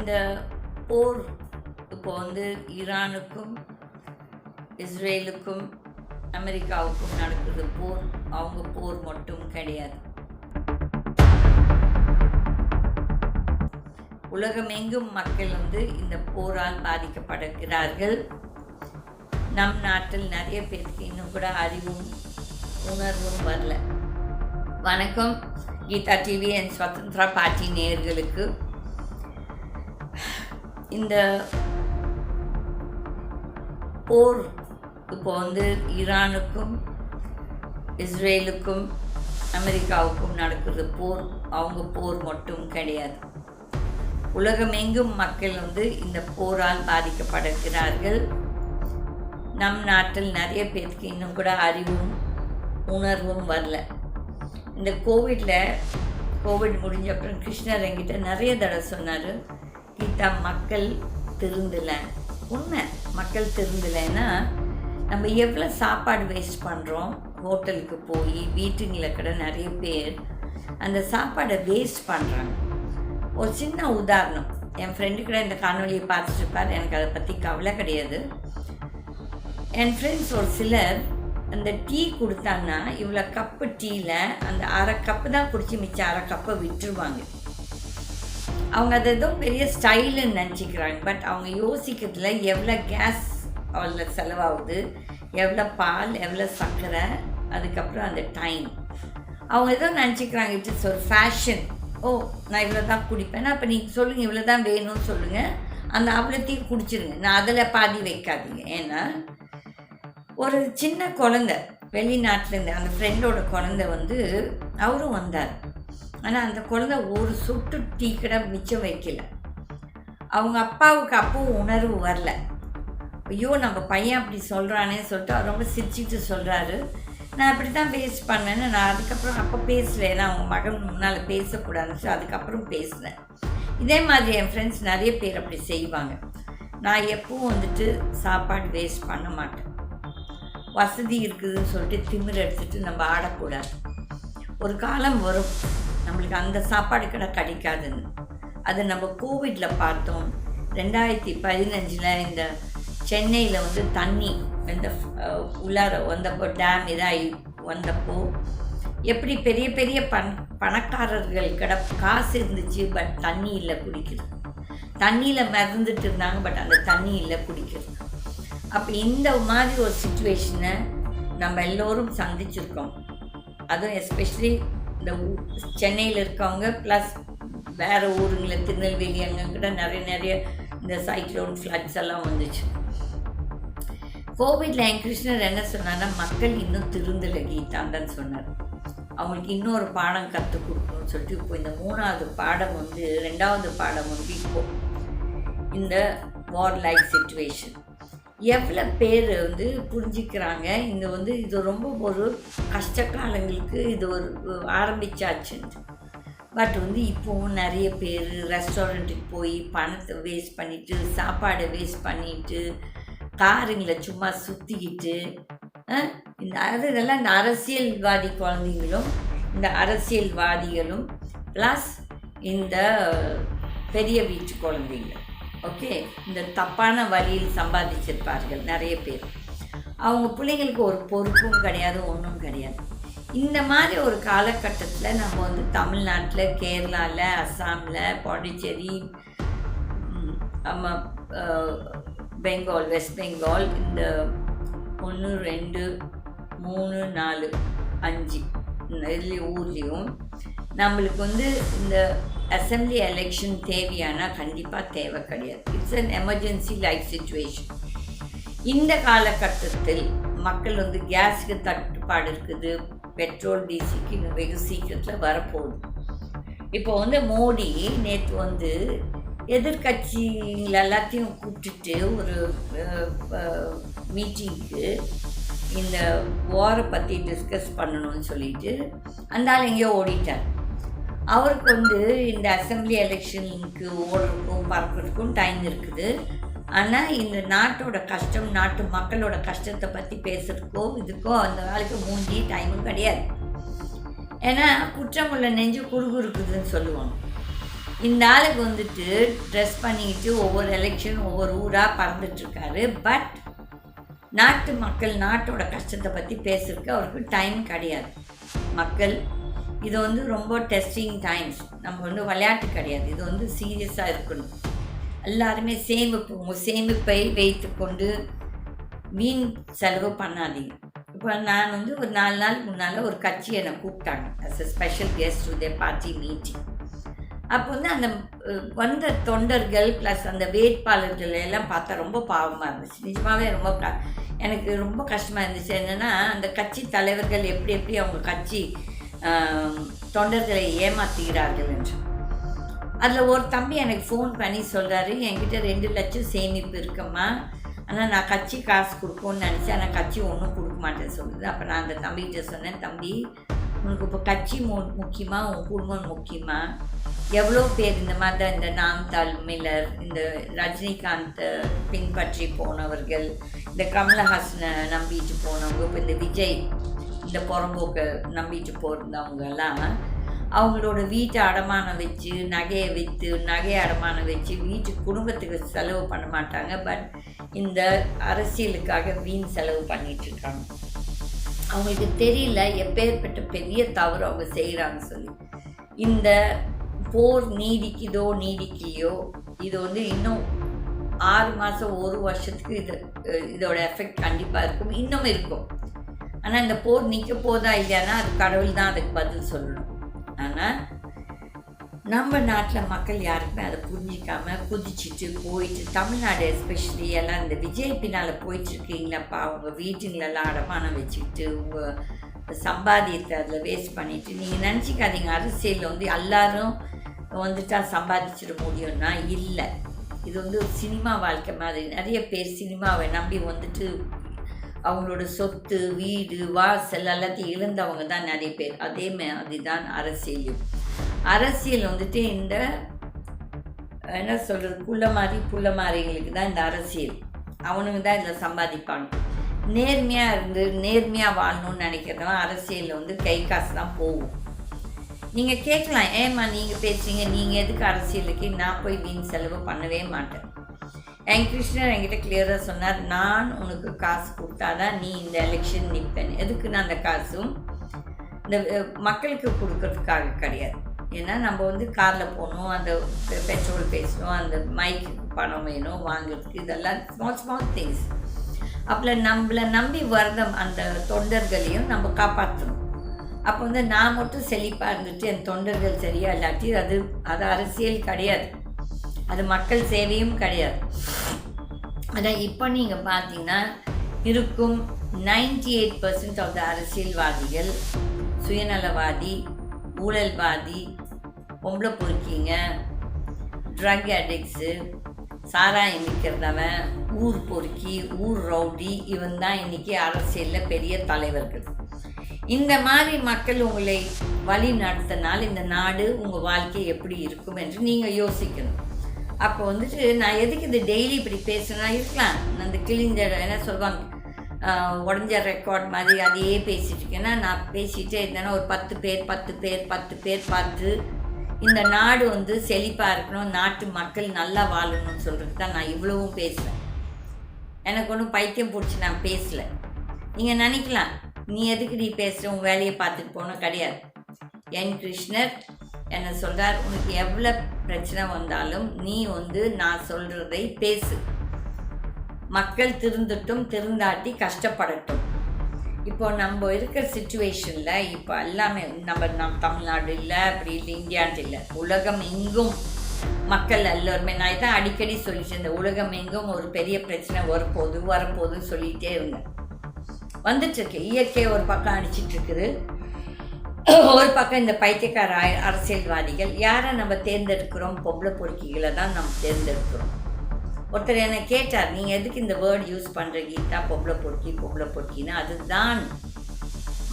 இந்த போர் இப்போ ஈரானுக்கும் இஸ்ரேலுக்கும் அமெரிக்காவுக்கும் நடக்குது போர். அவங்க போர் மட்டும் கிடையாது. உலகமெங்கும் மக்கள் இந்த போரால் பாதிக்கப்படுகிறார்கள். நம் நாட்டில் நிறைய பேருக்கு இன்னும் கூட அறிவும் உணர்வும் வரல. வணக்கம் கீதா டிவி அண்ட் ஸ்வதந்திரா பார்ட்டி நேயர்களுக்கு. இந்த போர் இப்போ ஈரானுக்கும் இஸ்ரேலுக்கும் அமெரிக்காவுக்கும் நடக்குது போர். அவங்க போர் மட்டும் கிடையாது. உலகமெங்கும் மக்கள் இந்த போரால் பாதிக்கப்படுகிறார்கள். நம் நாட்டில் நிறைய பேருக்கு இன்னும் கூட அறிவும் உணர்வும் வரல. இந்த கோவிட் முடிஞ்ச அப்புறம் கிருஷ்ணர் என்கிட்ட நிறைய தடவை சொன்னார், கீதா மக்கள் திருந்தலை. உண்மை, மக்கள் திருந்தலைன்னா நம்ம எவ்வளோ சாப்பாடு வேஸ்ட் பண்ணுறோம். ஹோட்டலுக்கு போய் வீட்டுங்களில் கூட நிறைய பேர் அந்த சாப்பாடை வேஸ்ட் பண்ணுறாங்க. ஒரு சின்ன உதாரணம், என் ஃப்ரெண்டு கூட இந்த காணொலியை பார்த்துட்டு இருப்பார். எனக்கு அதை பற்றி கவலை கிடையாது. என் ஃப்ரெண்ட்ஸ் ஒரு சிலர் அந்த டீ கொடுத்தாங்கன்னா இவ்வளோ கப்பு டீயில் அந்த அரை கப்பு தான் குடிச்சு மிச்சம் அரை கப்பை விட்டுருவாங்க. அவங்க அது ஏதோ பெரிய ஸ்டைலுன்னு நினச்சிக்கிறாங்க. பட் அவங்க யோசிக்கிறதுல எவ்வளோ கேஸ் அவ்வளோ செலவாகுது, எவ்வளோ பால், எவ்வளோ சர்க்கரை, அதுக்கப்புறம் அந்த டைம். அவங்க ஏதோ நினச்சிக்கிறாங்க இட் இஸ் ஒரு ஃபேஷன். ஓ, நான் இவ்வளோ தான் குடிப்பேன், அப்போ நீங்கள் சொல்லுங்கள் இவ்வளோ தான் வேணும்னு சொல்லுங்கள், அந்த அவ்வளோத்தையும் குடிச்சிருங்க, நான் அதில் பாதி வைக்காதீங்க. ஏன்னா ஒரு சின்ன குழந்தை வெளிநாட்டிலேருந்து அந்த ஃப்ரெண்டோட குழந்தை அவரும் வந்தார். ஆனால் அந்த குழந்தை ஒரு சொட்டு டீ கடை மிச்சம் வைக்கல. அவங்க அப்பாவுக்கு அப்பவும் உணர்வு வரல. ஐயோ, நம்ம பையன் அப்படி சொல்கிறானே சொல்லிட்டு அவர் ரொம்ப சிரிச்சுட்டு சொல்கிறாரு, நான் அப்படி தான் வேஸ்ட் பண்ணேன்னு. நான் அதுக்கப்புறம் அப்போ பேசலை, ஏன்னா அவங்க மகன் முன்னால் பேசக்கூடாதுன்னு அதுக்கப்புறம் பேசினேன். இதே மாதிரி என் ஃப்ரெண்ட்ஸ் நிறைய பேர் அப்படி செய்வாங்க. நான் எப்பவும் சாப்பாடு வேஸ்ட் பண்ண மாட்டேன். வசதி இருக்குதுன்னு சொல்லிட்டு திமிர் எடுத்துகிட்டு நம்ம ஆடக்கூடாது. ஒரு காலம் வரும் நம்மளுக்கு அந்த சாப்பாடு கடை கிடைக்காதுன்னு. அதை நம்ம கோவிட்டில் பார்த்தோம். 2015 இந்த சென்னையில் தண்ணி உள்ளார வந்தப்போ, டேம் இதாகி வந்தப்போ எப்படி பெரிய பெரிய பணக்காரர்கள் கடை காசு இருந்துச்சு, பட் தண்ணி இல்லை குடிக்கிறது. தண்ணியில் மிதந்துட்டு இருந்தாங்க, பட் அந்த தண்ணி இல்லை குடிக்கிறது. அப்போ இந்த மாதிரி ஒரு சுச்சுவேஷனை நம்ம எல்லோரும் சந்திச்சிருக்கோம். அதுவும் எஸ்பெஷலி இந்த சென்னையில் இருக்கவங்க ப்ளஸ் வேறு ஊருங்களில் திருநெல்வேலி அங்கே கூட நிறைய இந்த சைக்ளோன் ஃப்ளட்ஸ் எல்லாம் வந்துச்சு. கோவிட்டில் என் கிருஷ்ணர் என்ன சொன்னார்னா, மக்கள் இன்னும் திருந்தலை கீதான்னு சொன்னார். அவங்களுக்கு இன்னொரு பாடம் கற்றுக் கொடுக்கணும்னு சொல்லிட்டு இப்போ இந்த 3வது பாடம் 2வது பாடம் இப்போ இந்த வார் லைக் சிச்சுவேஷன் எவ்வளோ பேர் புரிஞ்சிக்கிறாங்க. இந்த இது ரொம்ப ஒரு கஷ்ட காலங்களுக்கு இது ஒரு ஆரம்பிச்சாச்சுன்னு. பட் இப்போவும் நிறைய பேர் ரெஸ்டாரண்ட்டுக்கு போய் பணத்தை வேஸ்ட் பண்ணிவிட்டு, சாப்பாடை வேஸ்ட் பண்ணிவிட்டு, காருங்களை சும்மா சுற்றிக்கிட்டு இதெல்லாம் இந்த அரசியல்வாதி குழந்தைங்களும் இந்த அரசியல்வாதிகளும் ப்ளஸ் இந்த பெரிய வீட்டு குழந்தைங்க, ஓகே, இந்த தப்பான வழியில் சம்பாதிச்சிருப்பார்கள் நிறைய பேர். அவங்க பிள்ளைங்களுக்கு ஒரு பொறுப்பும் கிடையாது, ஒன்றும் கிடையாது. இந்த மாதிரி ஒரு காலகட்டத்தில் நம்ம தமிழ்நாட்டில், கேரளாவில், அஸ்ஸாமில், பாண்டிச்சேரி, பெங்கால், வெஸ்ட் பெங்கால், இந்த 1 2 3 4 5 ஊர்லேயும் நம்மளுக்கு இந்த அசம்பிளி எலெக்ஷன் தேவையானா கண்டிப்பாக தேவை கிடையாது. It's an emergency life situation. இந்த காலகட்டத்தில் மக்கள் கேஸுக்கு தட்டுப்பாடு இருக்குது, பெட்ரோல் டீசலுக்கு இன்னும் வெகு சீக்கிரத்தில் வரப்போகுது. இப்போ மோடி நேற்று எதிர்கட்சிகள் எல்லாத்தையும் கூப்பிட்டுட்டு ஒரு மீட்டிங்க்கு இந்த வாரை பற்றி டிஸ்கஸ் பண்ணணும்னு சொல்லிட்டு அந்த ஆள் எங்கேயோ ஓடிட்டார். அவருக்கு இந்த அசம்பிளி எலெக்ஷனுக்கு ஓடுறதுக்கும் பறக்கிறதுக்கும் டைம் இருக்குது. ஆனால் இந்த நாட்டோட கஷ்டம், நாட்டு மக்களோட கஷ்டத்தை பற்றி பேசுகிறதுக்கோ இதுக்கோ அந்த ஆளுக்கு மூஞ்சி டைமும் கிடையாது. ஏன்னா குற்றமுள்ள நெஞ்சு குறுகுறுக்குதுன்னு சொல்லுவாங்க. இந்த ஆளுக்கு வந்துட்டு ட்ரெஸ் பண்ணிக்கிட்டு ஒவ்வொரு எலெக்ஷன் ஒவ்வொரு ஊராக பறந்துட்டுருக்காரு. பட் நாட்டு மக்கள் நாட்டோட கஷ்டத்தை பற்றி பேசுறதுக்கு அவருக்கு டைம் கிடையாது. மக்கள் இது வந்து ரொம்ப டெஸ்டிங் டைம்ஸ், நம்ம விளையாட்டு கிடையாது, இது சீரியஸாக இருக்கணும். எல்லாருமே சேமிப்பை வைத்து கொண்டு வீண் செலவு பண்ணாதீங்க. இப்போ நான் ஒரு 4 நாளுக்கு முன்னால் ஒரு கட்சி என்னை கூப்பிட்டாங்க as a special guest to their party meeting. அப்போ அந்த வந்த தொண்டர்கள் ப்ளஸ் அந்த வேட்பாளர்கள் எல்லாம் பார்த்தா ரொம்ப பாவமாக இருந்துச்சு. நிஜமாகவே எனக்கு ரொம்ப கஷ்டமாக இருந்துச்சு. என்னென்னா அந்த கட்சி தலைவர்கள் எப்படி அவங்க கட்சி தொண்டர்களை ஏமாற்றுகிறார்கள் என்று. அதில் ஒரு தம்பி எனக்கு ஃபோன் பண்ணி சொல்கிறாரு, என்கிட்ட 2 லட்சம் சேமிப்பு இருக்கம்மா, ஆனால் நான் கட்சி காசு கொடுக்கும்னு நினச்சேன், ஆனால் கட்சி ஒன்றும் கொடுக்க மாட்டேன்னு சொல்லுது. அப்போ நான் அந்த தம்பிகிட்ட சொன்னேன், தம்பி உனக்கு இப்போ கட்சி முக்கியமாக உன் குடும்பம் முக்கியமாக? எவ்வளோ பேர் இந்த மாதிரி தான் இந்த நாம் தமிழர், இந்த ரஜினிகாந்த் பின்பற்றி போனவர்கள், இந்த கமலஹாசனை நம்பிட்டு போனவங்க, இப்போ இந்த விஜய் இந்த புறம்போக்கை நம்பிட்டு போகிறவங்கெல்லாம் அவங்களோட வீட்டை அடமானம் வச்சு நகையை விற்று நகையை அடமானம் வச்சு குடும்பத்துக்கு செலவு பண்ண மாட்டாங்க. பட் இந்த அரசியலுக்காக வீண் செலவு பண்ணிகிட்ருக்காங்க. அவங்களுக்கு தெரியல எப்பேற்பட்ட பெரிய தவறு அவங்க செய்கிறாங்க சொல்லி. இந்த போர் நீடிக்கலையோ இது இன்னும் 6 மாதம் 1 வருஷத்துக்கு இதோட எஃபெக்ட் கண்டிப்பாக இருக்கும், இன்னும் இருக்கும். ஆனால் இந்த போர் நிற்க போதா இல்லையானா அது கடவுள் தான் அதுக்கு பதில் சொல்லணும். ஆனால் நம்ம நாட்டில் மக்கள் யாருக்குமே அதை புரிஞ்சிக்காமல் குதிச்சுட்டு போயிட்டு, தமிழ்நாடு எஸ்பெஷலி எல்லாம் இந்த விஜய் பின்னால் போயிட்டுருக்கீங்களப்பா, அவங்க வீட்டுங்களெல்லாம் அடமானம் வச்சுக்கிட்டு உங்கள் சம்பாதியத்தை அதில் வேஸ்ட் பண்ணிவிட்டு நீங்கள் நினச்சிக்காதீங்க அரசியலில் எல்லாரும் வந்துட்டா சம்பாதிச்சிட முடியும்னா இல்லை. இது ஒரு சினிமா வாழ்க்கை மாதிரி. நிறைய பேர் சினிமாவை நம்பி அவங்களோட சொத்து வீடு வாசல் எல்லாத்தையும் இழந்தவங்க தான் நிறைய பேர். அதே மாதிரி தான் அரசியலும். அரசியல் இந்த என்ன சொல்கிறது புள்ளமாரிங்களுக்கு தான் இந்த அரசியல். அவனுங்க தான் இதில் சம்பாதிப்பாங்க. நேர்மையாக வாழணும்னு நினைக்கிறவன் அரசியலில் கை காசு தான் போகும். நீங்கள் கேட்கலாம், ஏம்மா நீங்கள் பேசுகிறீங்க, நீங்கள் எதுக்கு அரசியலுக்கு? நான் போய் வீண் செலவு பண்ணவே மாட்டேன். கிருஷ்ணர் என்கிட்ட கிளியராக சொன்னார், நான் உனக்கு காசு கொடுத்தாதான் நீ இந்த எலெக்ஷன் நிற்பேன். எதுக்கு நான் அந்த காசும் இந்த மக்களுக்கு கொடுக்கறதுக்காக கிடையாது. ஏன்னா நம்ம காரில் போகணும், அந்த பெட்ரோல் பேசணும், அந்த மைக்கு பணம் வேணும் வாங்குறதுக்கு, இதெல்லாம் ஸ்மால் திங்ஸ். அப்போ நம்மளை நம்பி வரத அந்த தொண்டர்களையும் நம்ம காப்பாற்றணும். அப்போ நான் மட்டும் செழிப்பாக இருந்துட்டு என் தொண்டர்கள் சரியாக இல்லாட்டி அது அரசியல் கிடையாது, அது மக்கள் சேவையும் கிடையாது. அதான் இப்போ நீங்கள் பார்த்தீங்கன்னா இருக்கும் 98% ஆஃப் த அரசியல்வாதிகள் சுயநலவாதி, ஊழல்வாதி, பொம்பளை பொறுக்கிங்க, ட்ரக் அடிக்ட்ஸு, சாராயம் விற்கிறதவன், ஊர் பொறுக்கி, ஊர் ரவுடி, இவன் தான் இன்றைக்கி அரசியலில் பெரிய தலைவர்கள். இந்த மாதிரி மக்கள் உங்களை வழி நடத்தினால் இந்த நாடு உங்கள் வாழ்க்கை எப்படி இருக்கும் என்று நீங்கள் யோசிக்கணும். அப்போ நான் எதுக்கு இது டெய்லி இப்படி பேசுனா இருக்கலாம், அந்த கிழிஞ்ச என்ன சொல்லுவாங்க உடஞ்ச ரெக்கார்ட் மாதிரி அதையே பேசிகிட்டு இருக்கேன்னா, நான் பேசிகிட்டே இருந்தேன்னா ஒரு 10 பேர் பார்த்து இந்த நாடு செழிப்பாக இருக்கணும், நாட்டு மக்கள் நல்லா வாழணும்னு சொல்கிறது தான் நான் இவ்வளவும் பேசுகிறேன். எனக்கு ஒன்றும் பைத்தியம் பிடிச்சி நான் பேசலை. நீங்கள் நினைக்கலாம், நீ எதுக்கு நீ பேசுகிற, உன் வேலையை பார்த்துட்டு போனால் கிடையாது. கிருஷ்ணர் என்ன சொல்கிறார், உனக்கு எவ்வளோ பிரச்சனை வந்தாலும் நீ நான் சொல்கிறதை பேசு, மக்கள் திருந்தாட்டி கஷ்டப்படட்டும். இப்போ நம்ம இருக்கிற சிச்சுவேஷனில் இப்போ எல்லாமே நம்ம தமிழ்நாடு இல்லை, அப்படி இல்லை, இந்தியான்ட்டு இல்லை, உலகம் எங்கும் மக்கள் எல்லோருமே, நான் இதான் அடிக்கடி சொல்லிட்டு இருந்தேன், உலகம் எங்கும் ஒரு பெரிய பிரச்சனை வரப்போகுதுன்னு சொல்லிகிட்டே இருந்தேன். வந்துட்டுருக்கு. இயற்கை ஒரு பக்கம் அடிச்சிட்ருக்குது, ஒரு பக்கம் இந்த பைத்தியக்கார அரசியல்வாதிகள். யாரை நம்ம தேர்ந்தெடுக்கிறோம்? பொம்பளை பொறுக்கிகளை தான் நம்ம தேர்ந்தெடுக்கிறோம். ஒருத்தர் என்னை கேட்டார், நீங்கள் எதுக்கு இந்த வேர்டு யூஸ் பண்ணுற கீதா, பொம்பளை பொறுக்கின்னு? அதுதான்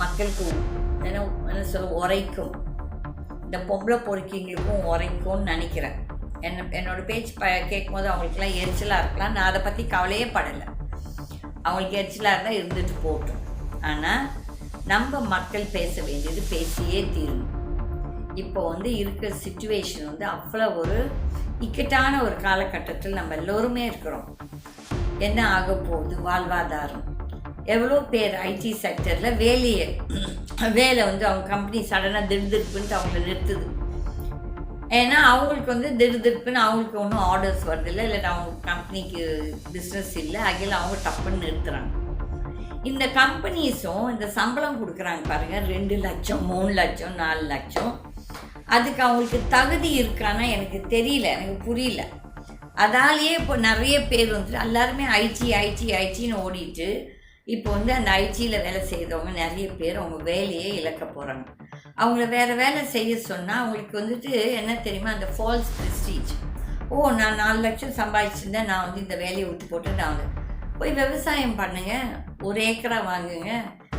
மக்களுக்கு என்ன சொல்ல உரைக்கும், இந்த பொம்பளை பொறுக்கிங்களுக்கும் உரைக்கும்னு நினைக்கிறேன். என்னோட பேச்சு கேட்கும் போது அவங்களுக்குலாம் எரிச்சலாக இருக்கலாம், நான் அதை பற்றி கவலையே படலை. அவங்களுக்கு எரிச்சலாக இருந்தால் இருந்துட்டு போட்டோம். ஆனால் நம்ம மக்கள் பேச வேண்டியது பேசியே தீரணும். இப்போ வந்து இருக்கிற சிச்சுவேஷன் வந்து அவ்வளோ ஒரு இக்கட்டான ஒரு காலகட்டத்தில் நம்ம எல்லோருமே இருக்கிறோம். என்ன ஆக போகுது, வாழ்வாதாரம், எவ்வளோ பேர் ஐடி செக்டரில் வேலை வந்து அவங்க கம்பெனி சடனாக திடுதிருப்புன்ட்டு அவங்கள நிறுத்துது. ஏன்னா அவங்களுக்கு வந்து திடுதிருப்புன்னு அவங்களுக்கு ஒன்றும் ஆர்டர்ஸ் வருதில்லை, இல்லை அவங்க கம்பெனிக்கு பிஸ்னஸ் இல்லை, அதில் அவங்க டப்புன்னு நிறுத்துகிறாங்க. இந்த கம்பெனிஸும் இந்த சம்பளம் கொடுக்குறாங்க பாருங்கள், 2 லட்சம் 3 லட்சம் 4 லட்சம். அதுக்கு அவங்களுக்கு தகுதி இருக்கான்னா எனக்கு தெரியல, எனக்கு புரியல. அதாலேயே இப்போ நிறைய பேர் வந்துட்டு எல்லாருமே ஐடின்னு ஓடிட்டு இப்போ வந்து அந்த ஐடியில் வேலை செய்கிறவங்க நிறைய பேர் அவங்க வேலையே இழக்க போகிறாங்க. அவங்கள வேறு வேலை செய்ய சொன்னால் அவங்களுக்கு வந்துட்டு என்ன தெரியுமா, அந்த ஃபால்ஸ் ப்ரெஸ்டீஜ். நான் 4 லட்சம் சம்பாதிச்சிருந்தேன், நான் வந்து இந்த வேலையை விட்டு போட்டு நான் வந்து போய் விவசாயம் பண்ணுங்கள், 1 ஏக்கரா வாங்குங்க,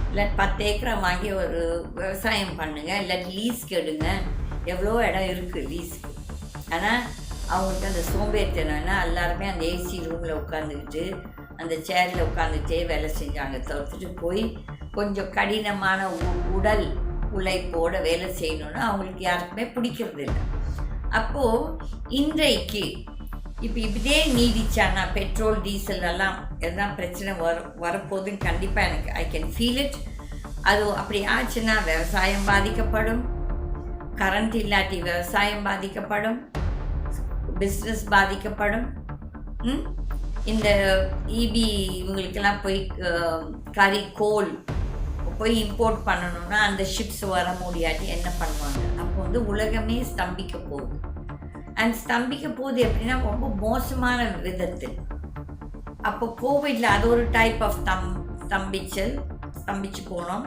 இல்லை 10 ஏக்கரா வாங்கி ஒரு விவசாயம் பண்ணுங்கள், இல்லை லீஸ்க்கு எடுங்க. எவ்வளோ இடம் இருக்குது லீஸ்க்கு. ஆனால் அவங்களுக்கு அந்த சோம்பேறித்தனம்னா எல்லாருமே அந்த ஏசி ரூமில் உட்காந்துக்கிட்டு அந்த சேரில் உட்காந்துட்டே வேலை செஞ்சாங்க தவிர்த்துட்டு போய் கொஞ்சம் கடினமான உடல் உழைப்போடு வேலை செய்யணுன்னு அவங்களுக்கு யாருக்குமே பிடிக்கிறது இல்லை. அப்போது இன்றைக்கு இப்போ இப்படியே நீடிச்சானா பெட்ரோல் டீசல் எல்லாம் எல்லாம் பிரச்சனை வரப்போகுதுன்னு கண்டிப்பாக எனக்கு ஐ கேன் ஃபீல் இட். அது அப்படி ஆச்சுன்னா விவசாயம் பாதிக்கப்படும், கரண்ட் இல்லாட்டி விவசாயம் பாதிக்கப்படும், பிஸ்னஸ் பாதிக்கப்படும். இந்த இபி இவங்களுக்கெல்லாம் போய் கோல் போய் இம்போர்ட் பண்ணணுன்னா அந்த ஷிப்ஸ் வர முடியாட்டி என்ன பண்ணுவாங்க? அப்போ வந்து உலகமே ஸ்தம்பிக்க போகுது. அண்ட் ஸ்தம்பிக்க போகுது எப்படின்னா ரொம்ப மோசமான விதத்தில். அப்போ கோவிடில் அது ஒரு டைப் ஆஃப் ஸ்தம்பிச்சு போனோம்.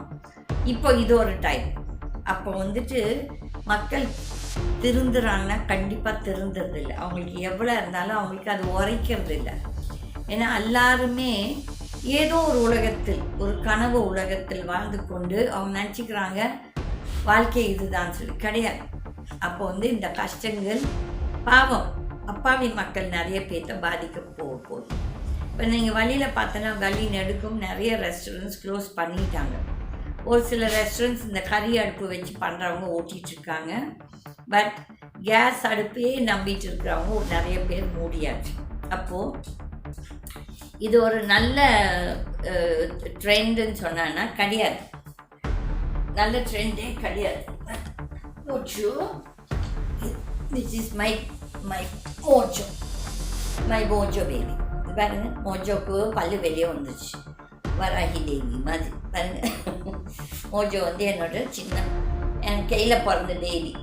இப்போ இது ஒரு டைப். அப்போ வந்துட்டு மக்கள் திருந்துறாங்கன்னா கண்டிப்பாக திருந்துறது இல்லை. அவங்களுக்கு எவ்வளோ இருந்தாலும் அவங்களுக்கு அது உரைக்கிறது இல்லை. ஏன்னா எல்லாருமே ஏதோ ஒரு உலகத்தில், ஒரு கனவு உலகத்தில் வாழ்ந்து கொண்டு அவங்க நினச்சிக்கிறாங்க வாழ்க்கை இதுதான் சொல்லி. கிடையாது. அப்போ வந்து இந்த கஷ்டங்கள் பாவம் அப்பாவி மக்கள் நிறைய பேர்த்த பாதிக்க போகுது. இப்போ நீங்கள் வழியில் பார்த்தோன்னா கல்லி நெடுக்கும் நிறைய ரெஸ்டாரண்ட்ஸ் க்ளோஸ் பண்ணிட்டாங்க. ஒரு சில ரெஸ்டாரண்ட்ஸ் இந்த கறி அடுப்பு வச்சு பண்ணுறவங்க ஓட்டிகிட்ருக்காங்க. பட் கேஸ் அடுப்பையே நம்பிட்டு இருக்கிறவங்க நிறைய பேர் மூடியாச்சு. அப்போது இது ஒரு நல்ல ட்ரெண்டுன்னு சொன்னான்னா கிடையாது, நல்ல ட்ரெண்டே கிடையாது. This is my Mojo baby. பாருங்க, மோஜோக்கு பல்லு வெளியே வந்துச்சு, வராகி தேவி மாதிரி. பாருங்க, மோஜோ வந்து என்னோட என் கையில் பிறந்த பேபி,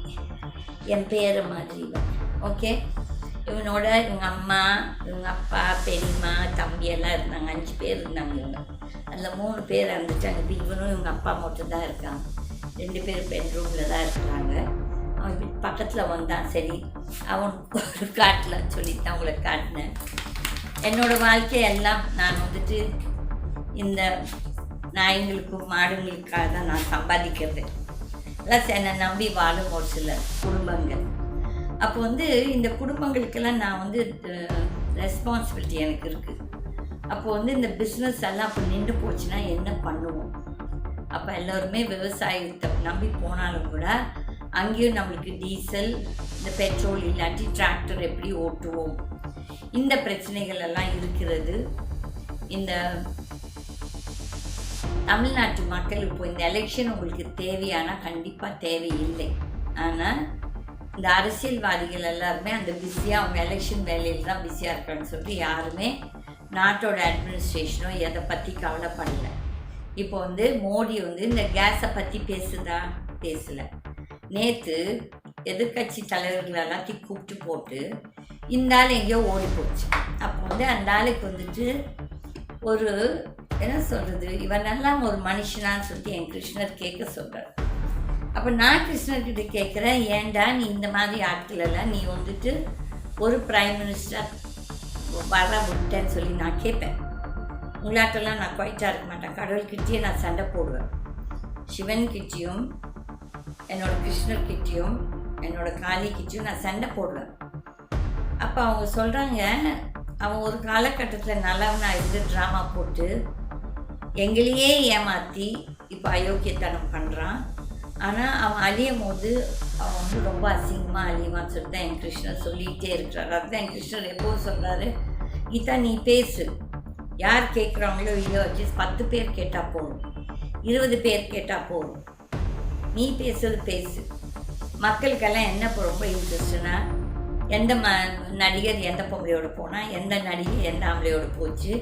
என் பேர் மாதிரி. ஓகே, இவனோட இவங்க அம்மா, இவங்க அப்பா, பெரியம்மா, தம்பி எல்லாம் இருந்தாங்க. 5 பேர் இருந்தாங்க இவங்க. அதில் 3 பேர் இருந்துட்டாங்க. இப்போ இவனும் இவங்க அப்பா மட்டும் தான் இருக்காங்க. 2 பேர் பெட்ரூமில் தான் இருக்கிறாங்க. அவன் பக்கத்தில் வந்தான். சரி, அவன் ஒரு காட்டலான்னு சொல்லிட்டு அவங்கள காட்டினேன். என்னோடய வாழ்க்கையெல்லாம் நான் வந்துட்டு இந்த நாய்களுக்கும் மாடுங்களுக்காக தான் நான் சம்பாதிக்கிறது. எல்லாம் என்னை நம்பி வாழும் ஒரு சில குடும்பங்கள். அப்போ வந்து இந்த குடும்பங்களுக்கெல்லாம் நான் வந்து ரெஸ்பான்சிபிலிட்டி எனக்கு இருக்குது. அப்போ வந்து இந்த பிஸ்னஸ் எல்லாம் அப்போ நின்று போச்சுன்னா என்ன பண்ணுவோம்? அப்போ எல்லோருமே விவசாயத்தை நம்பி போனாலும் கூட அங்கேயும் நம்மளுக்கு டீசல், இந்த பெட்ரோல் இல்லாட்டி டிராக்டர் எப்படி ஓட்டுவோம்? இந்த பிரச்சனைகள் எல்லாம் இருக்கிறது. இந்த தமிழ்நாட்டு மக்கள் இப்போ இந்த எலெக்ஷன் உங்களுக்கு தேவையானா கண்டிப்பாக தேவையில்லை. ஆனால் இந்த அரசியல்வாதிகள் எல்லாருமே அந்த பிஸியாக அவங்க எலெக்ஷன் வேலையில் தான் பிஸியாக இருக்கான்னு சொல்லிட்டு யாருமே நாட்டோட அட்மினிஸ்ட்ரேஷனோ எதை பற்றி கவலைப்படலை. இப்போ வந்து மோடி வந்து இந்த கேஸை பற்றி பேசலை. நேற்று எதிர்கட்சி தலைவர்கள் எல்லாத்தையும் கூப்பிட்டு போட்டு இந்த ஆள் எங்கேயோ ஓடி போச்சு. அப்போ வந்து அந்த ஆளுக்கு வந்துட்டு ஒரு என்ன சொல்கிறது, இவனெல்லாம் ஒரு மனுஷனான்னு சொல்லிட்டு என் கிருஷ்ணர் கேட்க சொல்கிறார். அப்போ நான் கிருஷ்ணர்கிட்ட கேட்குறேன், ஏன்டா நீ இந்த மாதிரி ஆட்களெல்லாம் நீ வந்துட்டு ஒரு பிரைம் மினிஸ்டர் வர விட்டேன்னு சொல்லி நான் கேட்பேன். உங்களாட்டெல்லாம் நான் குவைட்டாக இருக்க மாட்டேன். கடவுள்கிட்டயே நான் சண்டை போடுவேன். சிவன்கிட்டையும் என்னோட கிருஷ்ணர்கிட்டையும் என்னோட காளிக்கிட்டையும் நான் சண்டை போடுவேன். அப்போ அவங்க சொல்கிறாங்க, அவன் ஒரு காலகட்டத்தில் நல்லவனாக இருந்து ட்ராமா போட்டு எங்களையே ஏமாற்றி இப்போ அயோக்கியத்தனம் பண்ணுறான். ஆனால் அவன் அழியும் போது அவன் வந்து ரொம்ப அசிங்கமாக அழிவான்னு சொல்லிட்டு தான் என் கிருஷ்ணர் சொல்லிகிட்டே இருக்கிறார். அதுதான் என் கிருஷ்ணர் எப்போவும் சொல்கிறாரு, கீதா நீ பேசு, யார் கேட்குறாங்களோ இல்லையோ அட்லீஸ்ட் 10 பேர் கேட்டால் போதும், 20 பேர் கேட்டால் போதும், நீ பேசுறது பேசு. மக்களுக்கெல்லாம் என்ன ரொம்ப இன்ட்ரெஸ்ட்னா, எந்த நடிகர் எந்த பொம்பளையோட போனால், எந்த நடிகை எந்த ஆம்பளையோட போச்சு,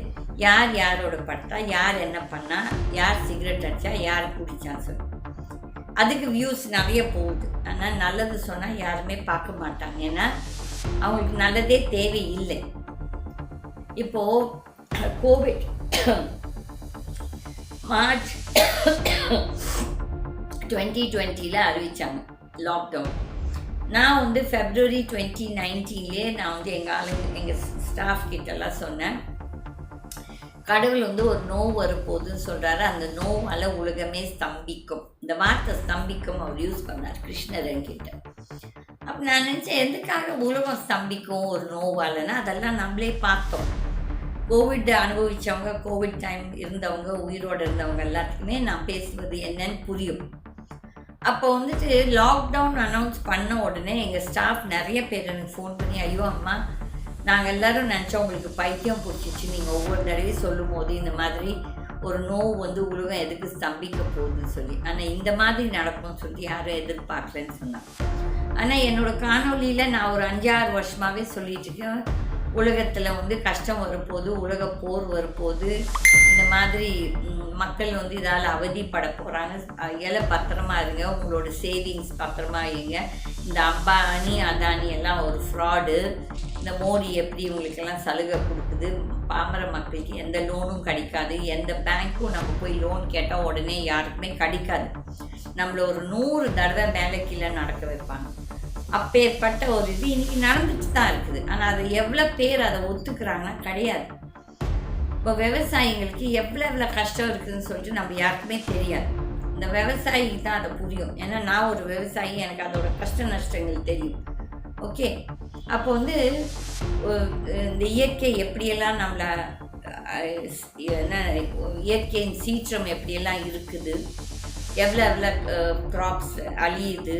யார் யாரோட பட்டா, யார் என்ன பண்ணா, யார் சிகரெட் அடித்தா, யார் குடித்தான்னு சொல்லி அதுக்கு வியூஸ் நிறைய போகுது. ஆனால் நல்லது சொன்னால் யாருமே பார்க்க மாட்டாங்க, ஏன்னா அவங்களுக்கு நல்லதே தேவையில்லை. இப்போது கோவிட் மார்ச் 2020 அறிவித்தாங்க லாக்டவுன். நான் வந்து February 2019 நான் வந்து எங்கள் ஸ்டாஃப் கிட்டெல்லாம் சொன்னேன், கடவுள் வந்து ஒரு நோவு வரப்போகுதுன்னு சொல்கிறாரு, அந்த நோவால் உலகமே ஸ்தம்பிக்கும். இந்த வார்த்தை ஸ்தம்பிக்கும் அவர் யூஸ் பண்ணார் கிருஷ்ணர் என்கிட்ட. அப்போ நான் நினச்சேன், எதுக்காக உலகம் ஸ்தம்பிக்கும் ஒரு நோவாலன்னா, அதெல்லாம் நம்மளே பார்த்தோம். கோவிட் அனுபவித்தவங்க, கோவிட் டைம் இருந்தவங்க, உயிரோடு இருந்தவங்க எல்லாத்துக்குமே நான் பேசுவது என்னன்னு புரியும். அப்போ வந்துட்டு லாக்டவுன் அனௌன்ஸ் பண்ண உடனே எங்கள் ஸ்டாஃப் நிறைய பேர் எனக்கு ஃபோன் பண்ணி, ஐயோ அம்மா நாங்கள் எல்லோரும் நினச்சோம் உங்களுக்கு பைத்தியம் பிடிச்சிச்சு, நீங்கள் ஒவ்வொரு தடவையும் சொல்லும் போது இந்த மாதிரி ஒரு நோவு வந்து உலகம் எதுக்கு ஸ்தம்பிக்க போகுதுன்னு சொல்லி. ஆனால் இந்த மாதிரி நடக்கும்னு சொல்லி யாரும் எதிர்பார்க்கலன்னு சொன்னாங்க. ஆனால் என்னோடய காணொலியில் நான் ஒரு 5-6 வருஷமாகவே சொல்லிட்டு இருக்கேன், உலகத்தில் வந்து கஷ்டம் வரப்போகுது, உலக போர் வரப்போகுது, இந்த மாதிரி மக்கள் வந்து இதால் அவதிப்பட போகிறாங்க, பத்திரமா இருங்க, உங்களோட சேவிங்ஸ் பத்திரமா இருங்க, இந்த அம்பானி அதானி எல்லாம் ஒரு ஃப்ராடு, இந்த மோடி எப்படி இவங்களுக்கெல்லாம் சலுகை கொடுக்குது, பாமர மக்களுக்கு எந்த லோனும் கிடைக்காது, எந்த பேங்க்கும் நம்ம போய் லோன் கேட்டால் உடனே யாருக்குமே கிடைக்காது, நம்மளை ஒரு 100 தடவை மேலே கீழே நடக்க வைப்பாங்க. அப்பேற்பட்ட ஒரு இது இன்றைக்கி நடந்துட்டு தான் இருக்குது. ஆனால் அது எவ்வளோ பேர் அதை ஒத்துக்கிறாங்கன்னா கிடையாது. இப்போ விவசாயிங்களுக்கு எவ்வளோ கஷ்டம் இருக்குதுன்னு சொல்லிட்டு நம்ம யாருக்குமே தெரியாது. இந்த விவசாயிக்கு தான் அதை புரியும். ஏன்னா நான் ஒரு விவசாயி, எனக்கு அதோட கஷ்ட நஷ்டங்கள் தெரியும். ஓகே, அப்போ வந்து இந்த இயற்கை எப்படியெல்லாம் நம்மளை என்ன இயற்கையின் சீற்றம் எப்படியெல்லாம் இருக்குது, எவ்வளோ க்ராப்ஸ் அழியுது,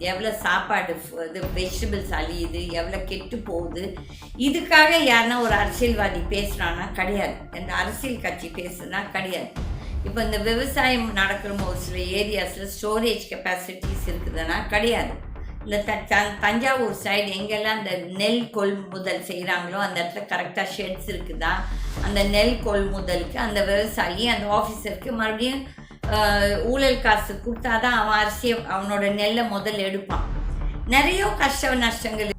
எவ்வளோ சாப்பாடு இது வெஜிடபிள்ஸ் அழியுது, எவ்வளோ கெட்டு போகுது, இதுக்காக யாருன்னா ஒரு அரசியல்வாதி பேசுகிறான்னா கிடையாது, எந்த அரசியல் கட்சி பேசுனா கிடையாது. இப்போ இந்த விவசாயம் நடக்கிற ஒரு சில ஏரியாஸில் ஸ்டோரேஜ் கெப்பாசிட்டிஸ் இருக்குதுன்னா கிடையாது. இந்த தஞ்சாவூர் சைடு எங்கெல்லாம் இந்த நெல் கொள்முதல் செய்கிறாங்களோ அந்த இடத்துல கரெக்டாக ஷெட்ஸ் இருக்குதா, அந்த நெல் கொள்முதலுக்கு அந்த விவசாயி அந்த ஆஃபீஸருக்கு மறுபடியும் ஊழல் காசு கொடுத்தாதான் அவன் அவனோட நெல்லை முதல்ல எடுப்பான். நிறைய கஷ்ட நஷ்டங்கள்